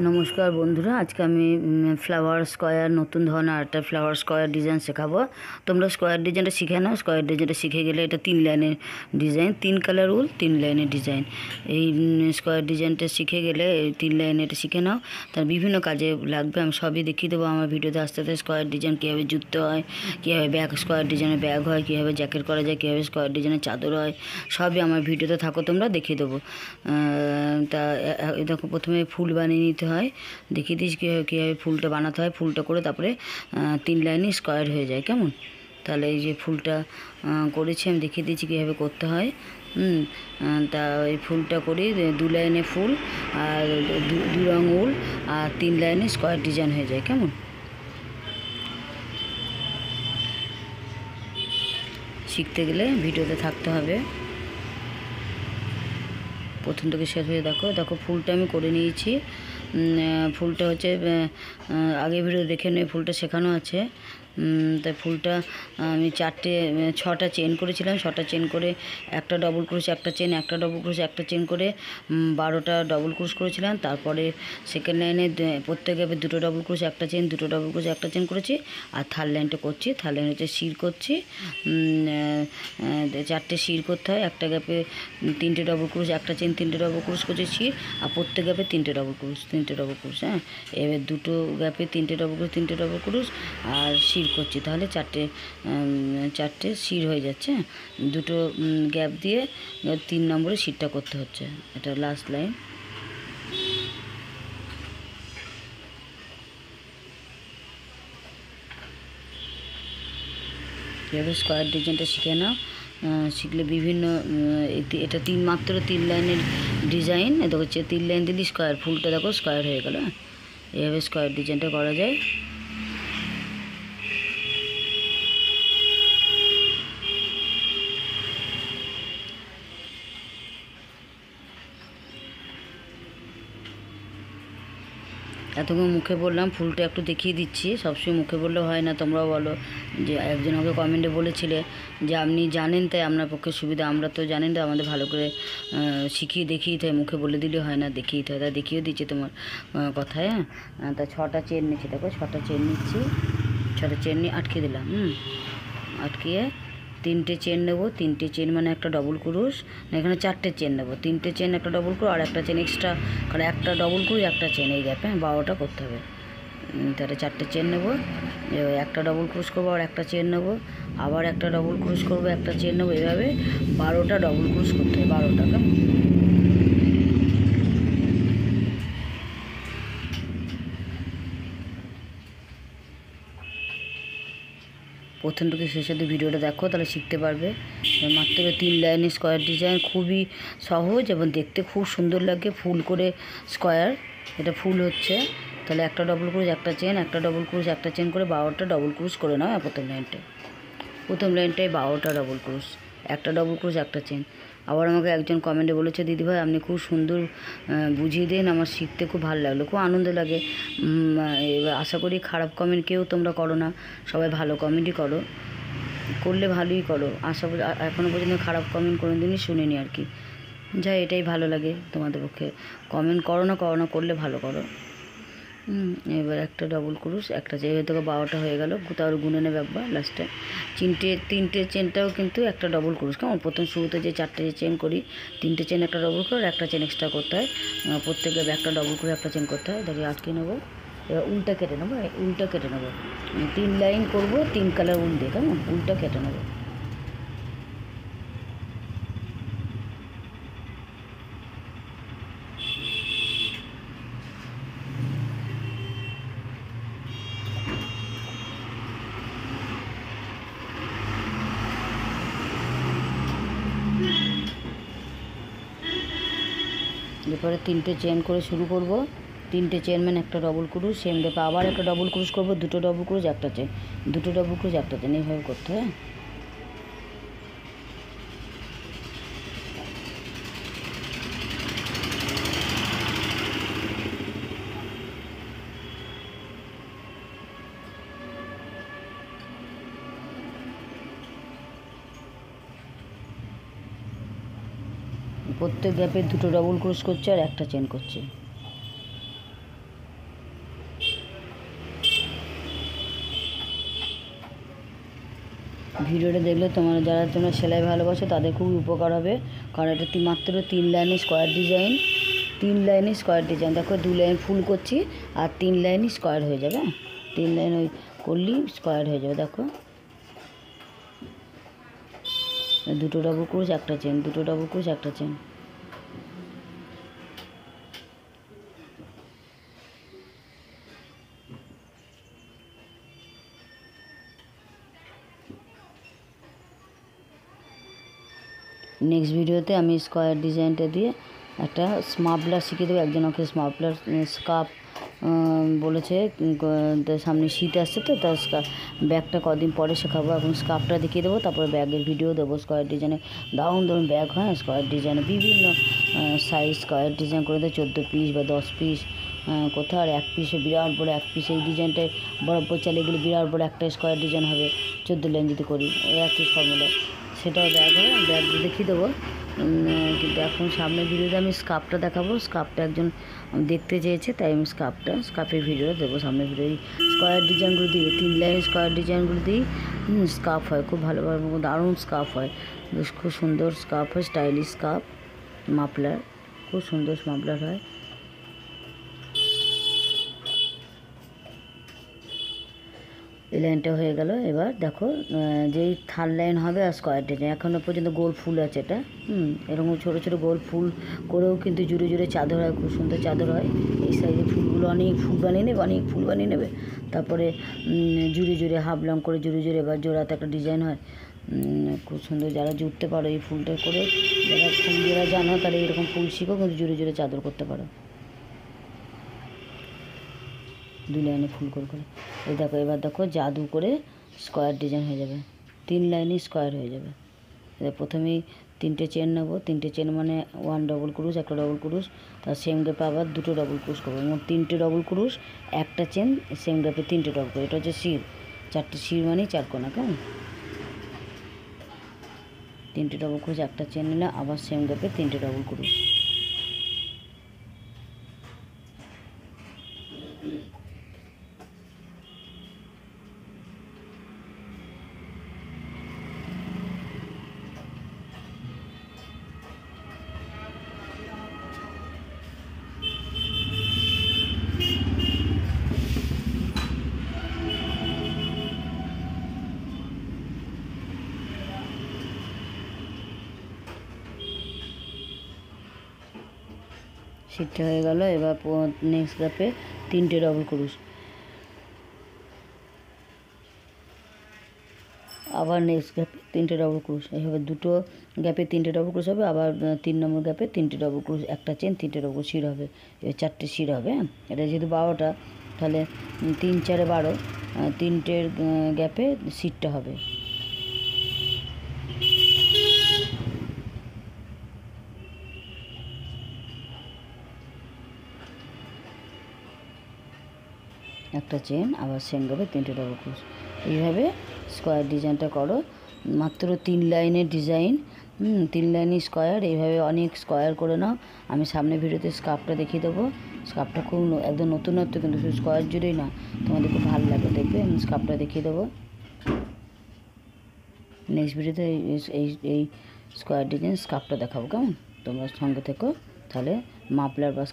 নমস্কার বন্ধুরা, আজকে আমি ফ্লাওয়ার স্কোয়ার নতুন ধরনের আরেকটা ফ্লাওয়ার স্কোয়ার ডিজাইন শেখাবো। তোমরা স্কোয়ার ডিজাইনটা শিখে নাও। স্কোয়ার ডিজাইনটা শিখে গেলে এটা 3 লাইনের ডিজাইন, 3 কালার উল 3 লাইনের ডিজাইন। এই স্কোয়ার ডিজাইনটা শিখে গেলে এই 3 লাইনে এটা শিখে নাও, তার বিভিন্ন কাজে লাগবে। আমি সবই দেখিয়ে দেবো আমার ভিডিওতে আস্তে আস্তে। স্কোয়ার ডিজাইন কীভাবে জুততে হয়, কীভাবে ব্যাগ স্কোয়ার ডিজাইনের ব্যাগ হয়, কীভাবে জ্যাকেট করা যায়, কীভাবে স্কোয়ার ডিজাইনের চাদর হয়, সবই আমার ভিডিওতে থাকো, তোমরা দেখিয়ে দেবো। তা দেখো, প্রথমে ফুল বানিয়ে নিতে হয়। দেখিয়ে দিস কীভাবে ফুলটা বানাতে হয়। ফুলটা করে তারপরে 3 লাইনে স্কোয়ার হয়ে যায়। কেমন? তাহলে এই যে ফুলটা করেছি আমি, দেখিয়ে দিচ্ছি কীভাবে করতে হয়। তা এই ফুলটা করি 2 লাইনে ফুল আর 2 রঙ উল আর 3 লাইনে স্কোয়ার ডিজাইন হয়ে যায়। কেমন? শিখতে গেলে ভিডিওতে থাকতে হবে। প্রথম থেকে শেষ হয়ে দেখো ফুলটা আমি করে নিয়েছি। ফুলটা হচ্ছে আগে ভিডিও দেখে নিয়ে ফুলটা শেখানো আছে। তাই ফুলটা আমি 6টা চেন করেছিলাম। 6টা চেন করে একটা ডবল ক্রোশ, একটা চেন, একটা ডবল ক্রোশ, একটা চেন করে 12টা ডবল ক্রোশ করেছিলাম। তারপরে সেকেন্ড লাইনে প্রত্যেক গ্যাপে 2টো ডবল ক্রোশ, একটা চেন, 2টো ডবল ক্রোশ, একটা চেন করেছি। আর থার্ড লাইনটা করছি। থার্ড লাইন হচ্ছে শির করছি। 4টে শির করতে হয়। একটা গ্যাপে 3টে ডবল ক্রোশ, একটা চেন, 3টে ডবল ক্রোশ করছি শির। আর প্রত্যেক গ্যাপে 3টে ডবল ক্রোশ, 3টে ডবল ক্রোশ। হ্যাঁ, এবার 2টো গ্যাপে 3টে ডবল ক্রোশ, 3টে ডবল ক্রোশ আর শির করছি। তাহলে 4টে শির হয়ে যাচ্ছে। 2টো গ্যাপ দিয়ে 3 নম্বরে শিরটা করতে হচ্ছে। এটা লাস্ট লাইন। এভাবে স্কোয়ার ডিজাইনটা শিখে নাও। শিখলে বিভিন্ন এটা মাত্র 3 লাইনের ডিজাইন। এটা হচ্ছে 3 লাইন দিলে স্কোয়ার, ফুলটা দেখো স্কোয়ার হয়ে গেল। এভাবে স্কোয়ার ডিজাইনটা করা যায়। এতক্ষণ মুখে বললাম, ফুলটা একটু দেখিয়ে দিচ্ছি। সবসময় মুখে বললে হয় না, তোমরাও বলো। যে একজন আমাকে কমেন্টে বলেছিলে যে আপনি জানেন তাই আপনার পক্ষে সুবিধা, আমরা তো জানেন না, আমাদের ভালো করে শিখিয়ে দেখিয়ে তাই মুখে বলে দিলে হয় না, দেখিয়ে হয়। তাই দেখিয়ে দিচ্ছি তোমার কথায়। হ্যাঁ, তা 6টা চেন নিচ্ছি। দেখো 6টা চেন নিচ্ছি। 6টা চেন নিয়ে আটকে দিলাম। আটকিয়ে 3টে চেন নেবো। 3টে চেন মানে একটা ডবল ক্রোশ। এখানে 4টে চেন নেবো। 3টে চেন, একটা ডবল ক্রোশ আর একটা চেন এক্সট্রা, কারণ একটা ডবল ক্রোশ একটা চেন এই গ্যাপে 12টা করতে হবে। তাহলে 4টে চেন নেবো, একটা ডবল ক্রোশ করবো আর একটা চেন নেবো, আবার একটা ডবল ক্রোশ করবো, একটা চেন নেবো। এভাবে 12টা ডবল ক্রোশ করতে হবে। 12টা। প্রথম থেকে শেষ অবধি ভিডিওটা দেখো, তাহলে শিখতে পারবে। মাত্র 3 লাইনের স্কোয়ার ডিজাইন, খুবই সহজ এবং দেখতে খুব সুন্দর লাগে। ফুল করে স্কোয়ার, এটা ফুল হচ্ছে। তাহলে একটা ডবল ক্রোশ, একটা চেন, একটা ডবল ক্রোশ, একটা চেন করে 12টা ডবল ক্রোশ করে নাও। প্রথম লাইনটায় 12টা ডবল ক্রোশ, একটা ডবল ক্রোশ, একটা চেন। আবার আমাকে একজন কমেন্টে বলেছে, দিদিভাই আপনি খুব সুন্দর বুঝিয়ে দেন, আমার শিখতে খুব ভালো লাগলো, খুব আনন্দ লাগে। এবার আশা করি খারাপ কমেন্ট কেউ তোমরা করো না, সবাই ভালো কমেন্টই করো। করলে ভালোই করো। এখনও পর্যন্ত খারাপ কমেন্ট কোনো দিনই শুনিনি আর কি। যাই, এটাই ভালো লাগে তোমাদের পক্ষে। কমেন্ট করো না করলে ভালো করো। এবার একটা ডবল ক্রোশ, একটা চেন থেকে 12টা হয়ে গেল। তার গুনে নেবে একবার লাস্টে। 3টে চেনটাও কিন্তু একটা ডবল ক্রোশ। কেমন? প্রথম শুরুতে যে 4টে চেন করি, 3টে চেন একটা ডবল ক্রোশ, একটা চেন এক্সট্রা করতে হয়। প্রত্যেকে একটা ডবল ক্রোশ, একটা চেন করতে হয়। দেখি আটকে নেবো। এবার উলটা কেটে নেবো। 3 লাইন করবো 3 কালার উল দিয়ে। কেমন? উলটা কেটে নেবো। এরপরে 3টে চেন করে শুরু করব। 3টে চেন মানে একটা ডবল ক্রোশ, সেম গ্যাপে আবার একটা ডবল ক্রোশ করবো, 2টো ডবল ক্রোশ, একটা চেন, 2টো ডবল ক্রোশ, একটা চেন, এইভাবে করতে হয়। প্রত্যেক গ্যাপে 2টো ডবল ক্রোশ করছে আর একটা চেন করছে। ভিডিওটা দেখলে তোমরা সেলাই ভালোবাসো তাদের খুবই উপকার হবে, কারণ এটা মাত্র 3 লাইনের স্কোয়ার ডিজাইন। 3 লাইনের স্কোয়ার ডিজাইন, দেখো 2 লাইন ফুল করছি আর 3 লাইনই স্কোয়ার হয়ে যাবে। 3 লাইন ওই করলেই স্কোয়ার হয়ে যাবে। দেখো দুটো ডাবল ক্রোশ, একটা চেন, দুটো ডাবল ক্রোশ, একটা চেন। নেক্সট ভিডিওতে আমি স্কোয়ার ডিজাইনটা দিয়ে একটা স্মাবলার শিখিয়ে দেবো। একজন ওকে স্মাবলার স্কার্ফ বলেছে, সামনে শীত আসছে তো, তার ব্যাগটা কদিন পরে শেখাবো। এখন স্কার্ফটা দেখিয়ে দেবো, তারপরে ব্যাগের ভিডিও দেবো। স্কোয়ার ডিজাইনে দারুণ দারুণ ব্যাগ হয়, স্কোয়ার ডিজাইনে বিভিন্ন সাইজ স্কোয়ার ডিজাইন করে দেয়, 14 পিস বা 10 পিস, কোথাও আর 1 পিসে বিরাট বড় 1 পিস। এই ডিজাইনটায় বরাবর চালে এগুলো বিরাট বড় একটা স্কোয়ার ডিজাইন হবে 14 লাইন যদি করি, এই একই ফর্মুলা। সেটাও ব্যাগ হয়, ব্যাগ দেখিয়ে দেবো। কিন্তু এখন সামনের ভিডিওতে আমি স্কার্ফটা দেখাবো। স্কার্ফটা একজন দেখতে চেয়েছে, তাই আমি স্কার্ফের ভিডিও দেবো সামনের ভিডিও। স্কোয়ার ডিজাইনগুলো দিয়ে 3 লাইন স্কোয়ার ডিজাইনগুলো দিই স্কার্ফ হয়, খুব ভালোভাবে দারুণ স্কার্ফ হয়, খুব সুন্দর স্কার্ফ হয়, স্টাইলিশ স্কার্ফ। মাফলার, খুব সুন্দর মাফলার হয়। এই লাইনটা হয়ে গেল। এবার দেখো যেই 3rd লাইন হবে আর স্কোয়ার ডিজাইন, এখনও পর্যন্ত গোল ফুল আছে এটা। এরকম ছোটো ছোটো গোল ফুল করেও কিন্তু জুড়ে জুড়ে চাদর হয়, খুব সুন্দর চাদর হয়। এই সাইজে ফুলগুলো অনেক ফুল বানিয়ে নেবে, অনেক ফুল বানিয়ে নেবে, তারপরে জুড়ে জুড়ে হাফ লং করে জুড়ে জুড়ে বা জোড়াতে একটা ডিজাইন হয়, খুব সুন্দর। যারা জুড়তে পারো এই ফুলটা করে, যারা জানো তারা এরকম ফুল শিখো, কিন্তু জুড়ে জুড়ে চাদর করতে পারো 2 লাইনে ফুল করে করে। এই দেখো, এবার দেখো জাদু করে স্কোয়ার ডিজাইন হয়ে যাবে, 3 লাইনই স্কোয়ার হয়ে যাবে। এবার প্রথমেই 3টে চেন নেবো, 3টে চেন মানে 1 ডবল ক্রুশ, একটা ডবল ক্রুশ, তার সেম গ্যাপে আবার 2টো ডবল ক্রুশ করবো, এবং 3টে ডবল ক্রুশ, একটা চেন, সেম গ্যাপে 3টে ডবল ক্রুশ। এটা হচ্ছে শির, 4টে শির মানে 4 কোনা, কেমন? 3টে ডবল ক্রুশ, একটা চেন নিলে আবার সেম গ্যাপে 3টে ডবল ক্রুশ। শিরটা হয়ে গেল। এবার নেক্সট গ্যাপে 3টে ডবল ক্রুশ, আবার নেক্সট গ্যাপে 3টে ডবল ক্রুশ, এইভাবে 2টো গ্যাপে 3টে ডবল ক্রুশ হবে, আবার 3 নম্বর গ্যাপে 3টে ডবল ক্রুশ, একটা চেন, 3টে ডবল শির হবে। এবার 4টে শির হবে। এটা যেহেতু 12টা, তাহলে 3 4 12, 3টের গ্যাপে শিরটা হবে। একটা চেন, আবার সেম গ্যাপে 3টে ডবল ক্রুশ। এইভাবে স্কোয়ার ডিজাইনটা করো, মাত্র 3 লাইনের ডিজাইন, 3 লাইনের স্কোয়ার। এইভাবে অনেক স্কোয়ার করে নাও। আমি সামনে ভিডিওতে স্কার্ফটা দেখিয়ে দেবো। স্কার্ফটা খুব একদম নতুনত্ব, কিন্তু শুধু স্কোয়ার জুড়েই না, তোমাদের খুব ভালো লাগবে দেখবে। আমি স্কার্ফটা দেখিয়ে দেবো নেক্সট ভিডিওতে। এই স্কোয়ার ডিজাইন স্কার্ফটা দেখাবো, কেমন? তোমরা সঙ্গে থেকো, তাহলে মাফলার বা